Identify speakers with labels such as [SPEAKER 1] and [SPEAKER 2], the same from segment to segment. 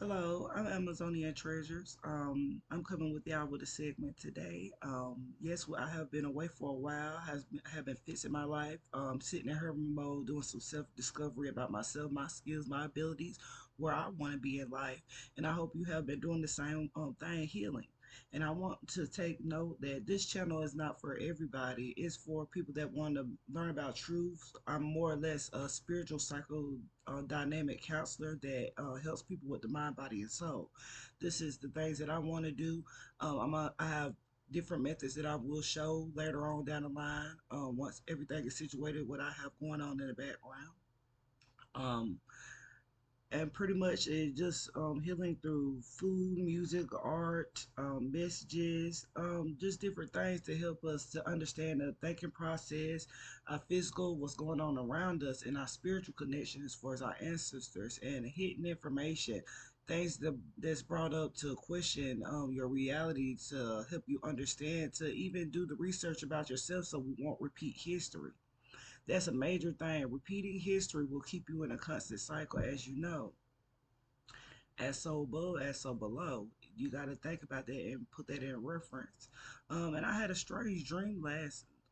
[SPEAKER 1] Hello, I'm Amazonian Treasures. I'm coming with y'all with a segment today. Yes, I have been away for a while. Have been fixing my life. Sitting in hermit mode, doing some self discovery about myself, my skills, my abilities, where I want to be in life. And I hope you have been doing the same thing, healing. And I want to take note that this channel is not for everybody. It's for people that want to learn about truth. I'm more or less a spiritual dynamic counselor that helps people with the mind, body, and soul. This is the things that I want to do. I have different methods that I will show later on down the line once everything is situated, what I have going on in the background. Um, and pretty much it's just healing through food, music, art, messages, just different things to help us to understand the thinking process, our physical, what's going on around us, and our spiritual connection as far as our ancestors and hidden information. Things that's brought up to question your reality to help you understand, to even do the research about yourself so we won't repeat history. That's a major thing. Repeating history will keep you in a constant cycle, as you know. As so above, as so below. You got to think about that and put that in reference. And I had a strange dream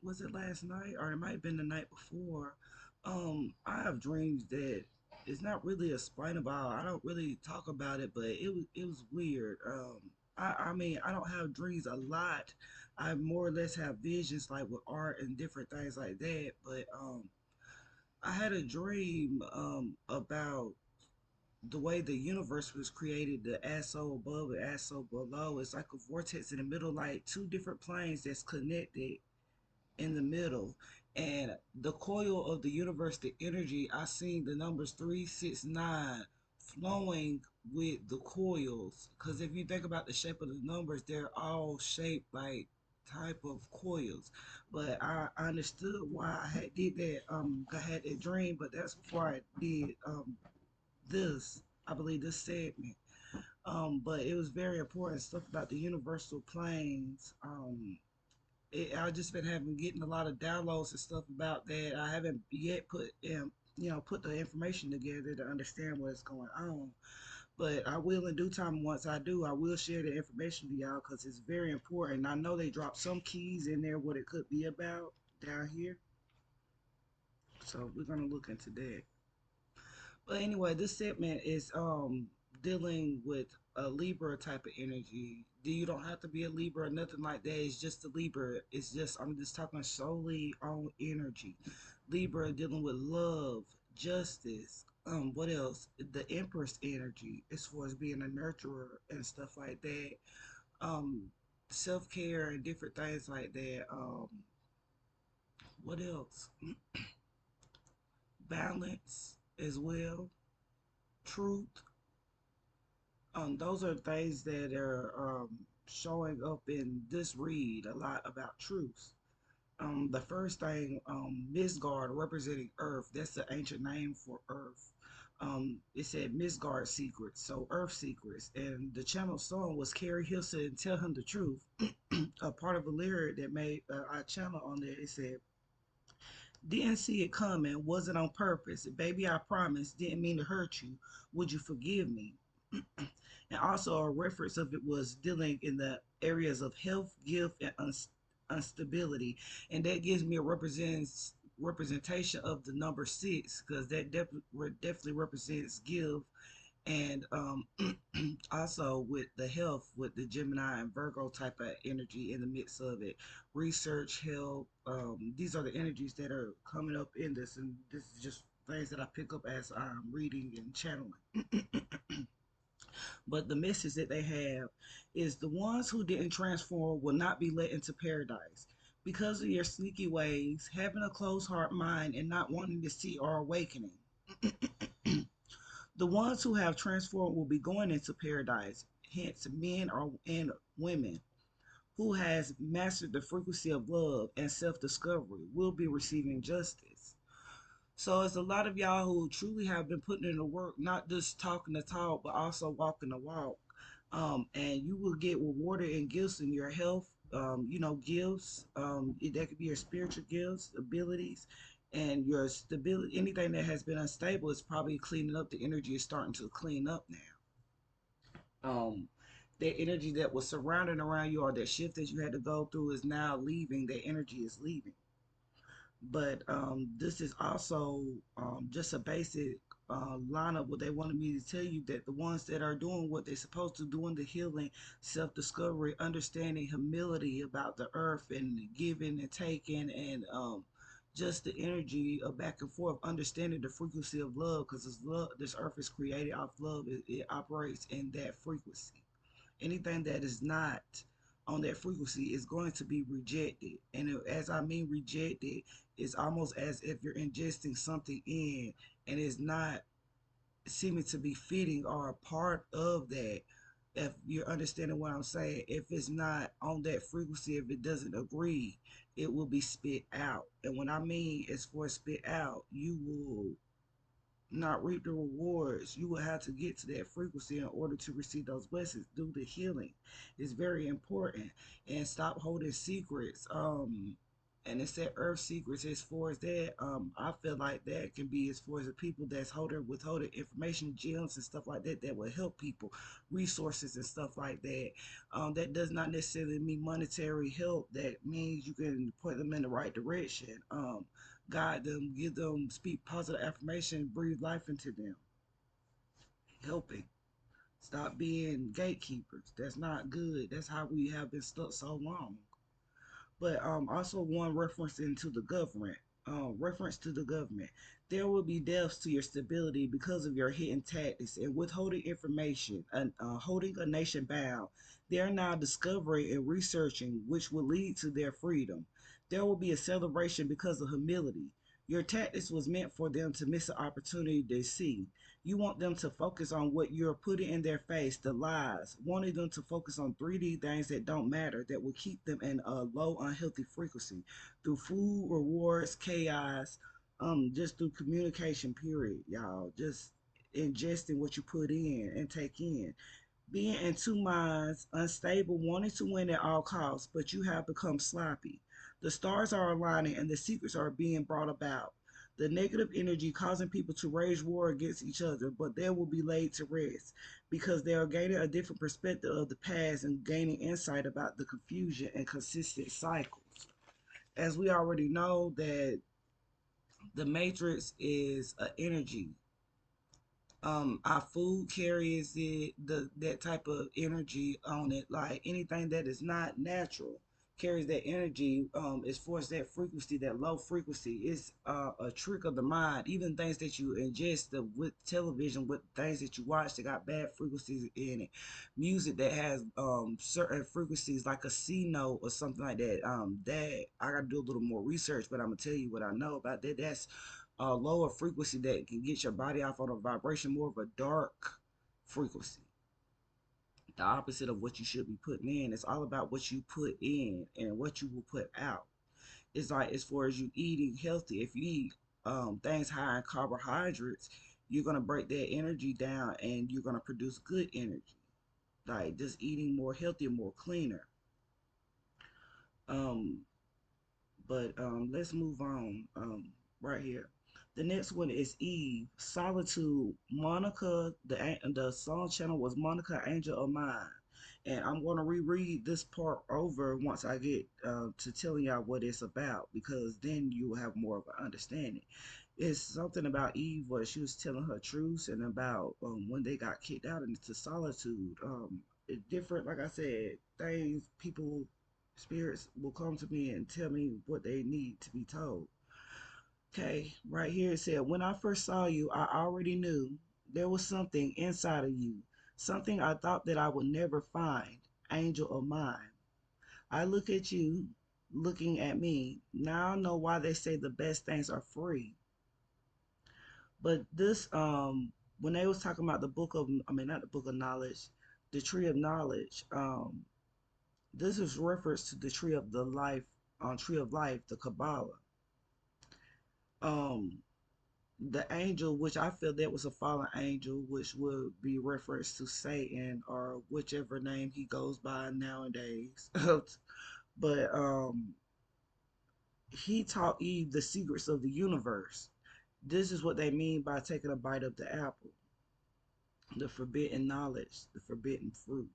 [SPEAKER 1] was it last night? Or it might have been the night before. I have dreams that it's not really explainable. I don't really talk about it, but it was weird. I mean, I don't have dreams a lot. I more or less have visions like with art and different things like that. But I had a dream about the way the universe was created, the ASO above and ASO below. It's like a vortex in the middle, like two different planes that's connected in the middle. And the coil of the universe, the energy, I seen the numbers 369 flowing with the coils. Because if you think about the shape of the numbers, they're all shaped like type of coils. But I understood why I had did that. I had that dream, but that's before I did this, I believe this segment. But it was very important stuff about the universal planes. I just been having getting a lot of downloads and stuff about that. I haven't yet put the information together to understand what's going on. But I will in due time. Once I do, I will share the information with y'all because it's very important. I know they dropped some keys in there, what it could be about down here. So we're gonna look into that. But anyway, this segment is dealing with a Libra type of energy. You don't have to be a Libra or nothing like that. It's just a Libra. It's just I'm just talking solely on energy. Libra dealing with love, justice. What else? The Empress energy as far as being a nurturer and stuff like that. Um, Self care and different things like that. What else? Balance as well. Truth. Those are things that are showing up in this read a lot about truth. The first thing, Misgard representing Earth, that's the ancient name for Earth. It said Misgard secrets, so Earth secrets. And the channel song was Carrie Hilson, Tell Him the Truth. A part of a lyric that made our channel on there, it said, didn't see it coming, wasn't on purpose. Baby, I promise, didn't mean to hurt you. Would you forgive me? And also a reference of it was dealing in the areas of health, gift, and instability, and that gives me a representation of the number six because that definitely represents give, and also with the health with the Gemini and Virgo type of energy in the midst of it, research, health. These are the energies that are coming up in this, and this is just things that I pick up as I'm reading and channeling. But the message that they have is the ones who didn't transform will not be let into paradise. Because of your sneaky ways, having a closed heart mind, and not wanting to see are awakening. The ones who have transformed will be going into paradise. Hence, men or and women who has mastered the frequency of love and self-discovery will be receiving justice. So it's a lot of y'all who truly have been putting in the work, not just talking the talk, but also walking the walk. And you will get rewarded in gifts in your health, gifts. That could be your spiritual gifts, abilities, and your stability. Anything that has been unstable is probably cleaning up. The energy is starting to clean up now. Um, that energy that was surrounding around you, or that shift that you had to go through, is now leaving. That energy is leaving. But this is also just a basic lineup. What they wanted me to tell you, that the ones that are doing what they're supposed to, doing the healing, self-discovery, understanding, humility about the earth, and giving and taking, and just the energy of back and forth, understanding the frequency of love, because this love, this earth is created off love. It operates in that frequency. Anything that is not on that frequency is going to be rejected. And as I mean rejected, it's almost as if you're ingesting something in, and it's not seeming to be fitting or a part of that. If you're understanding what I'm saying, if it's not on that frequency, if it doesn't agree, it will be spit out. And when I mean as for spit out, you will not reap the rewards. You will have to get to that frequency in order to receive those blessings. Do the healing. It's very important. And stop holding secrets. And it's that earth secrets. As far as that, I feel like that can be as far as the people that's holding, withholding information, gems and stuff like that, that will help people, resources and stuff like that. That does not necessarily mean monetary help. That means you can point them in the right direction. Guide them, give them, speak positive affirmation, breathe life into them, helping. Stop being gatekeepers. That's not good. That's how we have been stuck so long. But also one reference into the government. Reference to the government. There will be deaths to your stability because of your hidden tactics and withholding information and holding a nation bound. They are now discovering and researching, which will lead to their freedom. There will be a celebration because of humility. Your tactics was meant for them to miss an opportunity they see. You want them to focus on what you're putting in their face, the lies, wanting them to focus on 3D things that don't matter, that will keep them in a low, unhealthy frequency through food, rewards, chaos, just through communication, period, y'all. Just ingesting what you put in and take in. Being in two minds, unstable, wanting to win at all costs, but you have become sloppy. The stars are aligning and the secrets are being brought about. The negative energy causing people to wage war against each other, but they will be laid to rest because they are gaining a different perspective of the past and gaining insight about the confusion and consistent cycles. As we already know, that the matrix is an energy. Our food carries it, that type of energy on it. Like anything that is not natural carries that energy. As far as that frequency, that low frequency, is a trick of the mind. Even things that you ingest with television, with things that you watch that got bad frequencies in it, music that has certain frequencies like a C note or something like that. That I gotta do a little more research, but I'm gonna tell you what I know about that. That's a lower frequency that can get your body off on a vibration, more of a dark frequency. The opposite of what you should be putting in. It's all about what you put in and what you will put out. It's like as far as you eating healthy, if you eat things high in carbohydrates, you're gonna break that energy down and you're gonna produce good energy. Like just eating more healthy, more cleaner. Um, but let's move on. Right here. The next one is Eve, Solitude. Monica, the song channel was Monica Angel of Mine. And I'm going to reread this part over once I get to telling y'all what it's about, because then you will have more of an understanding. It's something about Eve where she was telling her truths, and about when they got kicked out into solitude. It's different, like I said, things, people, spirits will come to me and tell me what they need to be told. Okay, right here it said, when I first saw you, I already knew there was something inside of you, something I thought that I would never find. Angel of mine. I look at you, looking at me. Now I know why they say the best things are free. But this, when they was talking about the book of, I mean, not the book of knowledge, the tree of knowledge, this is reference to the tree of the life, tree of life, the Kabbalah. Um, the angel, which I feel that was a fallen angel, which would be reference to Satan or whichever name he goes by nowadays. But he taught Eve the secrets of the universe. This is what they mean by taking a bite of the apple. The forbidden knowledge, the forbidden fruit,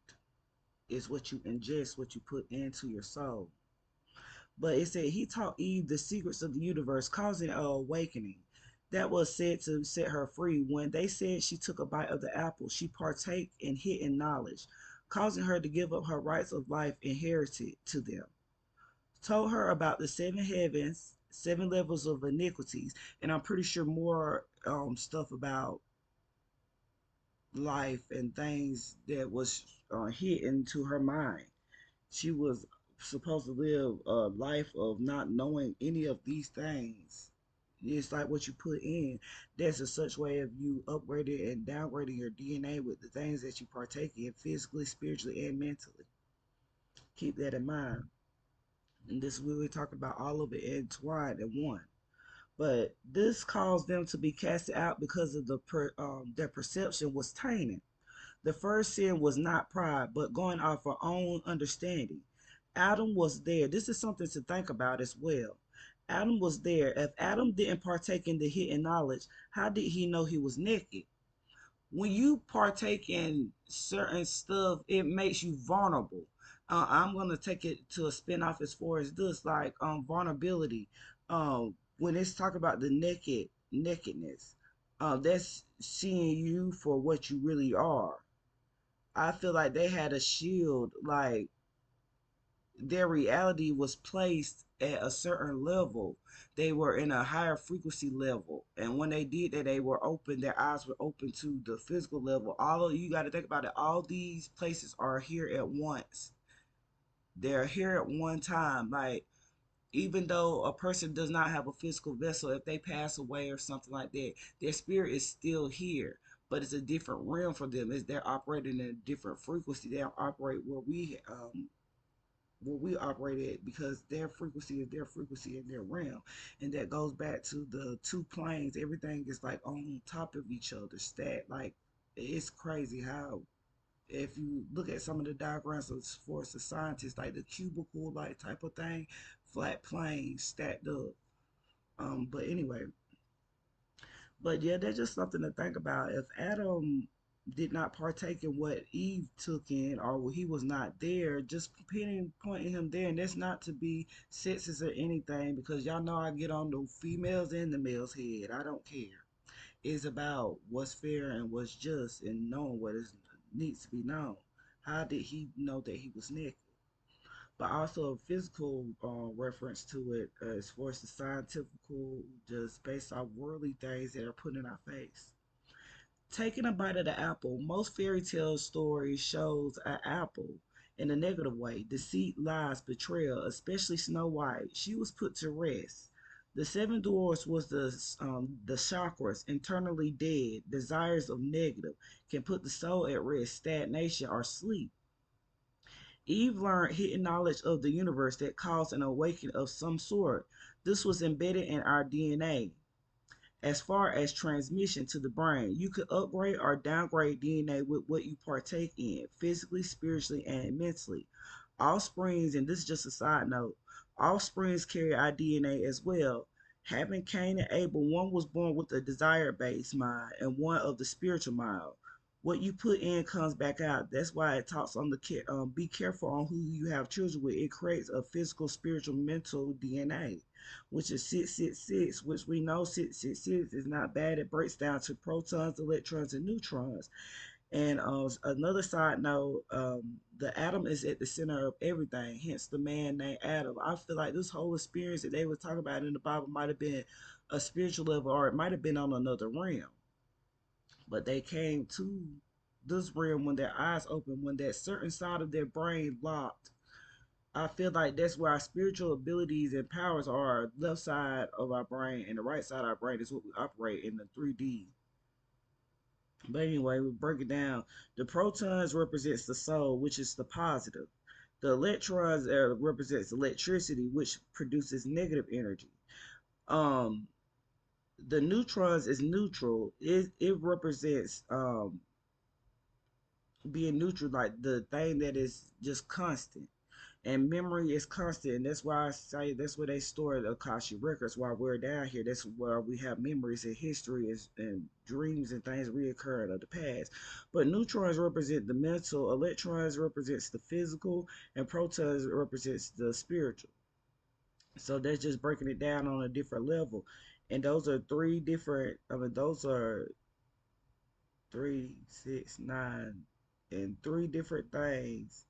[SPEAKER 1] is what you ingest, what you put into your soul. But it said he taught Eve the secrets of the universe, causing an awakening. That was said to set her free. When they said she took a bite of the apple, she partake in hidden knowledge, causing her to give up her rights of life inherited to them. Told her about the seven heavens, seven levels of iniquities, and I'm pretty sure more stuff about life and things that was hidden to her mind. She was supposed to live a life of not knowing any of these things. It's like what you put in. That's a such way of you upgrading and downgrading your DNA with the things that you partake in physically, spiritually, and mentally. Keep that in mind. And this is what we're talking about, all of it entwined in one. But this caused them to be casted out because of their perception was tainted. The first sin was not pride, but going off our own understanding. Adam was there. This is something to think about as well. Adam was there. If Adam didn't partake in the hidden knowledge, how did he know he was naked? When you partake in certain stuff, it makes you vulnerable. I'm gonna take it to a spin-off as far as this, like vulnerability. When it's talking about the nakedness, that's seeing you for what you really are. I feel like they had a shield, like their reality was placed at a certain level. They were in a higher frequency level. And when they did that, they were open, their eyes were open to the physical level. All of you got to think about it. All these places are here at once. They're here at one time. Like, even though a person does not have a physical vessel, if they pass away or something like that, their spirit is still here. But it's a different realm for them. Is they're operating in a different frequency. They don't operate where we operate at, because their frequency is their frequency in their realm. And that goes back to the two planes. Everything is like on top of each other, stat. Like, it's crazy how, if you look at some of the diagrams of for the scientists, like the cubicle like type of thing, flat planes stacked up. But anyway, but yeah, that's just something to think about. If Adam did not partake in what Eve took in, or he was not there, just pointing him there, and that's not to be sexist or anything, because y'all know I get on the females and the males' head. I don't care. It's about what's fair and what's just, and knowing what is needs to be known. How did he know that he was naked? But also a physical reference to it, as far as the scientific, just based off worldly things that are put in our face. Taking a bite of the apple, most fairy tale stories shows an apple in a negative way. Deceit, lies, betrayal, especially Snow White. She was put to rest. The seven dwarfs was the chakras, internally dead, desires of negative, can put the soul at rest, stagnation, or sleep. Eve learned hidden knowledge of the universe that caused an awakening of some sort. This was embedded in our DNA. As far as transmission to the brain, you could upgrade or downgrade DNA with what you partake in, physically, spiritually, and mentally. Offsprings, and this is just a side note, offsprings carry our DNA as well. Having Cain and Abel, one was born with a desire based mind and one of the spiritual mind. What you put in comes back out. That's why it talks on the be careful on who you have children with. It creates a physical, spiritual, mental DNA, which is 666, which we know 666 is not bad. It breaks down to protons, electrons, and neutrons. And another side note, the atom is at the center of everything, hence the man named Adam. I feel like this whole experience that they were talking about in the Bible might have been a spiritual level, or it might have been on another realm. But they came to this realm when their eyes opened, when that certain side of their brain locked. I feel like that's where our spiritual abilities and powers are. Left side of our brain and the right side of our brain is what we operate in the 3D. But anyway, we break it down. The protons represents the soul, which is the positive. The electrons represents electricity, which produces negative energy. Um, the neutrons is neutral. It represents being neutral, like the thing that is just constant. And memory is constant. And that's why I say that's where they store the Akashic records while we're down here. That's where we have memories and history and dreams and things reoccurring of the past. But neutrons represent the mental, electrons represents the physical, and protons represents the spiritual. So that's just breaking it down on a different level. And those are three different, I mean, those are 3, 6, 9, and three different things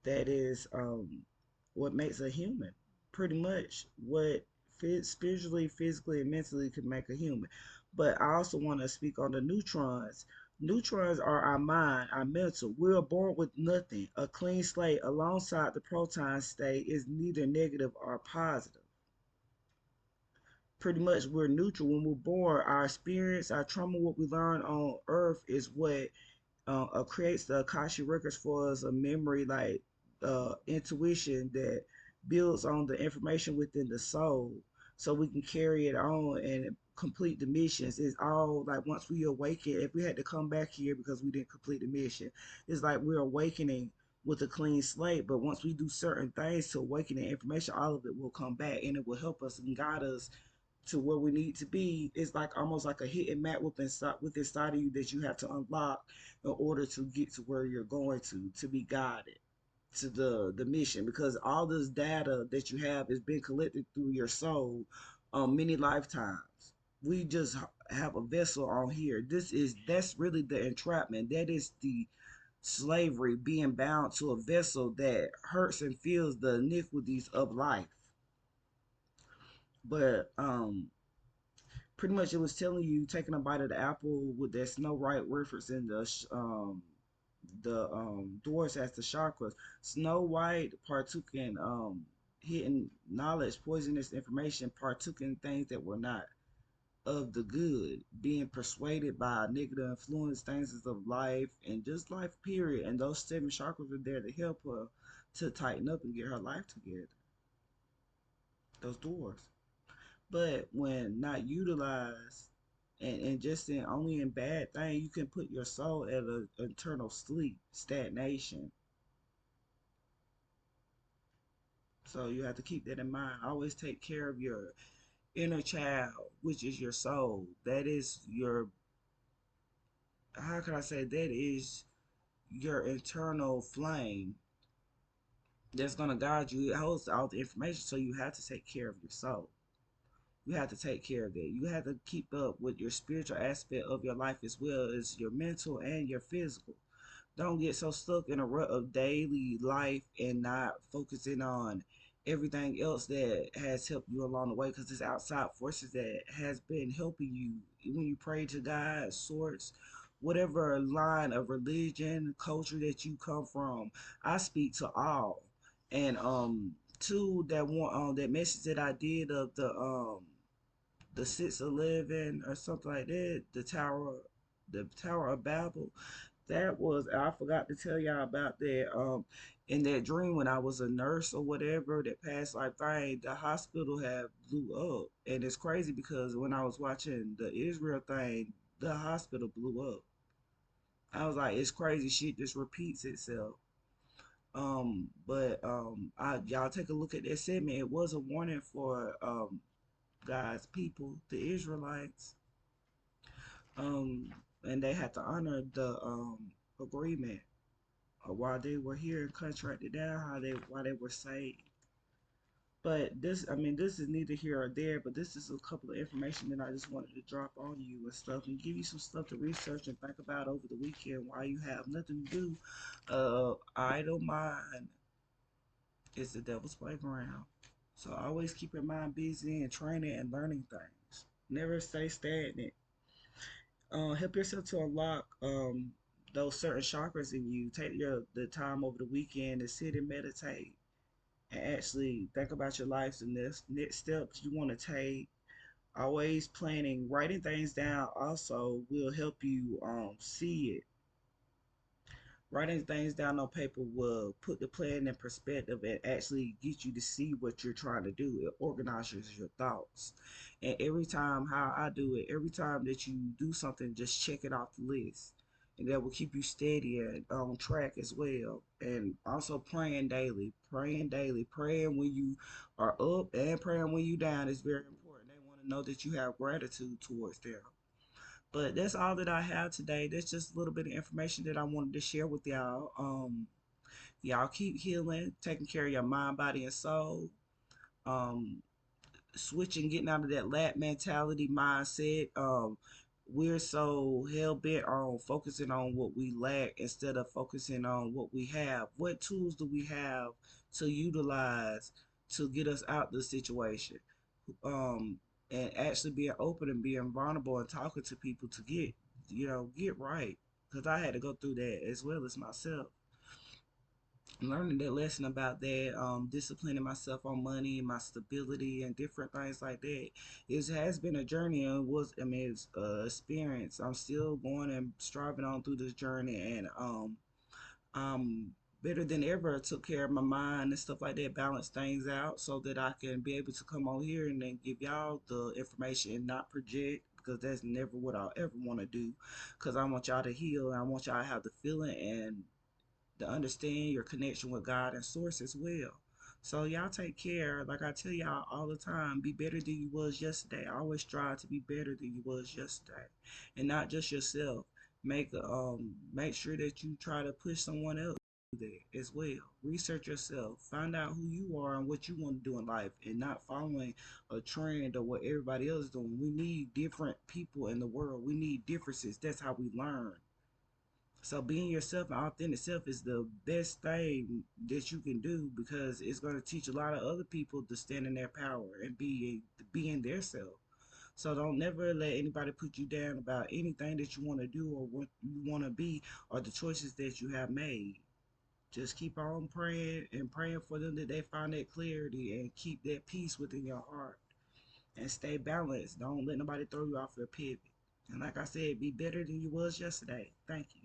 [SPEAKER 1] that is what makes a human. Pretty much what spiritually, physically, and mentally can make a human. But I also want to speak on the neutrons. Neutrons are our mind, our mental. We are born with nothing. A clean slate alongside the proton state is neither negative or positive. Pretty much we're neutral when we're born. Our experience, our trauma, what we learn on earth is what creates the Akashic records for us, a memory like intuition that builds on the information within the soul so we can carry it on and complete the missions. It's all like once we awaken, if we had to come back here because we didn't complete the mission, it's like we're awakening with a clean slate. But once we do certain things to awaken the information, all of it will come back and it will help us and guide us to where we need to be. It's like almost like a hidden map within inside of you that you have to unlock in order to get to where you're going to be guided to the mission, because all this data that you have is being collected through your soul many lifetimes. We just have a vessel on here. That's really the entrapment. That is the slavery, being bound to a vessel that hurts and feels the iniquities of life. But pretty much it was telling you taking a bite of the apple with that Snow White reference in the doors as the chakras. Snow White partook in hidden knowledge, poisonous information, partook in things that were not of the good, being persuaded by negative influence, things of life and just life period. And those seven chakras are there to help her to tighten up and get her life together. Those doors. But when not utilized and just in only in bad things, you can put your soul at an eternal sleep, stagnation. So you have to keep that in mind. Always take care of your inner child, which is your soul. That is your, how can I say, that is your internal flame that's going to guide you. It holds all the information. So you have to take care of your soul. You have to take care of that. You have to keep up with your spiritual aspect of your life as well as your mental and your physical. Don't get so stuck in a rut of daily life and not focusing on everything else that has helped you along the way, because it's outside forces that has been helping you when you pray to God, source, whatever line of religion, culture that you come from. I speak to all. And to that one that message that I did of the 611 or something like that, the Tower of Babel. That was, I forgot to tell y'all about that. In that dream when I was a nurse or whatever, that past life thing, the hospital had blew up, and it's crazy because when I was watching the Israel thing, the hospital blew up. I was like, it's crazy, shit just repeats itself. But y'all take a look at that segment. It was a warning for God's people, the Israelites, um, and they had to honor the agreement while they were here and contracted down how they why they were saved. But this, I mean, this is neither here or there. But this is a couple of information that I just wanted to drop on you and stuff, and give you some stuff to research and think about over the weekend while you have nothing to do. Idle mind is the devil's playground. So always keep your mind busy and training and learning things. Never stay stagnant. Help yourself to unlock those certain chakras in you. Take the time over the weekend to sit and meditate and actually think about your life and next steps you want to take. Always planning, writing things down also will help you see it. Writing things down on paper will put the plan in perspective and actually get you to see what you're trying to do. It organizes your thoughts. And every time, how I do it, every time that you do something, just check it off the list. that will keep you steady and on track as well. And also praying daily, praying when you are up and praying when you down is very important. They want to know that you have gratitude towards them. But that's all that I have today. That's just a little bit of information that I wanted to share with y'all. Y'all keep healing, taking care of your mind, body, and soul. Um, Switching, getting out of that lab mentality mindset. We're so hell bent on focusing on what we lack instead of focusing on what we have. What tools do we have to utilize to get us out the situation? Um, and actually being open and being vulnerable and talking to people to get right. Because I had to go through that as well as myself, learning that lesson about that, disciplining myself on money, my stability, and different things like that. It has been a journey, and it's experience. I'm still going and striving on through this journey, and I'm better than ever. I took care of my mind and stuff like that, balance things out so that I can be able to come on here and then give y'all the information and not project. Because that's never what I'll ever want to do. Because I want y'all to heal. And I want y'all to have the feeling and to understand your connection with God and source as well. So y'all take care. Like I tell y'all all the time, be better than you was yesterday. Always strive to be better than you was yesterday. And not just yourself. Make sure that you try to push someone else to do that as well. Research yourself. Find out who you are and what you want to do in life and not following a trend or what everybody else is doing. We need different people in the world. We need differences. That's how we learn. So being yourself and authentic self is the best thing that you can do because it's going to teach a lot of other people to stand in their power and being their self. So don't never let anybody put you down about anything that you want to do or what you want to be or the choices that you have made. Just keep on praying and praying for them that they find that clarity and keep that peace within your heart and stay balanced. Don't let nobody throw you off your pivot. And like I said, be better than you was yesterday. Thank you.